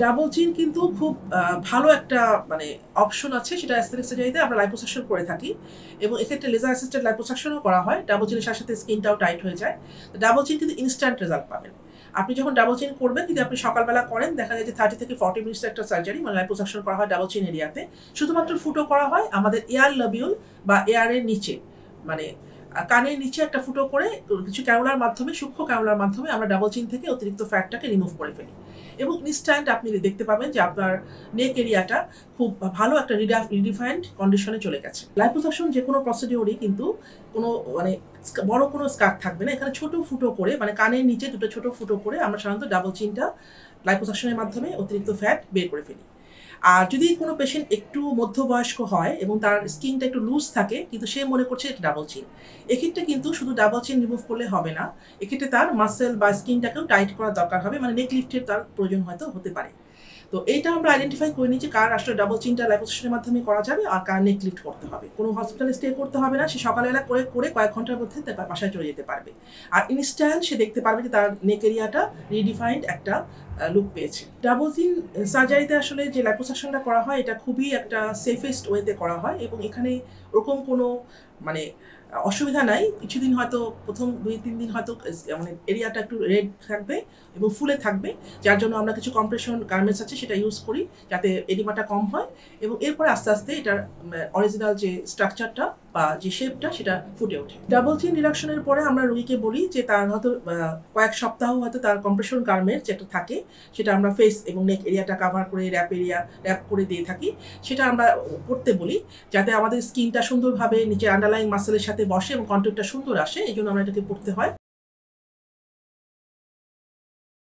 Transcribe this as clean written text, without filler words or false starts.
Double চিন কিন্তু খুব ভালো একটা মানে অপশন আছে, সেটা অ্যাস্থেটিক সার্জারিতে আমরা লাইপোসাকশন করে থাকি এবং এক্ষেত্রে লেজার অ্যাসিস্টেড লাইপোসাকশনও করা হয়। ডাবল চিনের সাথে সাথে স্কিনটাও টাইট হয়ে যায়। ডাবল চিন কিন্তু ইনস্ট্যান্ট রেজাল্ট পাবেন। আপনি যখন ডাবল চিন করবেন, যদি আপনি সকালবেলা করেন, দেখা যায় যে 30 থেকে 40 মিনিটসের একটা সার্জারি, মানে লাইপোসাকশন করা হয় ডাবল চিন এরিয়াতে। শুধুমাত্র ফুটো করা হয় আমাদের এয়ার লবিউল বা এয়ারের নিচে, মানে কানের নিচে একটা ফুটো করে কিছু ক্যারোলার মাধ্যমে, সূক্ষ্ম ক্যারোলার মাধ্যমে আমরা ডাবল চিন থেকে অতিরিক্ত ফ্যাটটাকে রিমুভ করে ফেলি এবং ইনস্ট্যান্ট আপনি দেখতে পাবেন যে আপনার নেক এরিয়াটা খুব ভালো একটা রিডিফাইন্ড কন্ডিশনে চলে গেছে। লাইপোসাকশন যে কোনো প্রসিডিওরই কিন্তু কোনো মানে বড় কোনো স্কার থাকবে না। এখানে ছোট ফুটো করে, মানে কানের নিচে দুটো ছোট ফুটো করে আমরা সাধারণত ডাবল চিনটা লাইপোসাকশনের মাধ্যমে অতিরিক্ত ফ্যাট বের করে ফেলি। আর যদি কোনো পেশেন্ট একটু মধ্যবয়স্ক হয় এবং তার স্কিনটা একটু লুজ থাকে, কিন্তু সে মনে করছে এটা ডাবল চিন, এক্ষেত্রে কিন্তু শুধু ডাবল চিন রিমুভ করলে হবে না, এক্ষেত্রে তার মাসেল বা স্কিনটাকেও টাইট করার দরকার হবে, মানে নেক লিফটের তার প্রয়োজন হয়তো হতে পারে। তো এইটা আমরা আইডেন্টিফাই করে নিই যে কার আসলে ডাবল চিনটা লাইপোসাকশনের মাধ্যমে করা যাবে আর কার নেক লিফট করতে হবে। কোনো হসপিটালে স্টে করতে হবে না, সে সকালবেলা করে করে কয়েক ঘন্টার মধ্যে তার বাসায় চলে যেতে পারবে। আর ইনস্ট্যান্ট সে দেখতে পারবে যে তার নেক এরিয়াটা রিডিফাইন্ড একটা লুক পেয়েছে। ডাবল চিন সার্জারিতে আসলে যে লাইপোসাকশনটা করা হয়, এটা খুবই একটা সেফেস্ট ওয়েতে করা হয় এবং এখানে ওরকম কোনো মানে অসুবিধা নাই। কিছুদিন হয়তো প্রথম 2-3 দিন হয়তো মানে এরিয়াটা একটু রেড থাকবে এবং ফুলে থাকবে, যার জন্য আমরা কিছু কম্প্রেশন গার্মেন্টস আছে সেটা ইউজ করি যাতে এডিমাটা কম হয় এবং এরপরে আস্তে আস্তে এটার অরিজিনাল যে স্ট্রাকচারটা বা যে শেপটা সেটা ফুটে ওঠে। ডাবল চিন রিডাকশনের পরে আমরা রোগীকে বলি যে তার হয়তো কয়েক সপ্তাহ হয়তো তার কম্প্রেশন গার্মেন্টস যেটা থাকে সেটা আমরা ফেস এবং নেক এরিয়াটা কাভার করে র্যাপ করে দিয়ে থাকি, সেটা আমরা করতে বলি যাতে আমাদের স্কিনটা সুন্দরভাবে নিচে আন্ডারলাইং মাসেলের সাথে বসে এবং কন্ট্যুরটা সুন্দর আসে, এই জন্য আমরা এটাকে পড়তে হয়।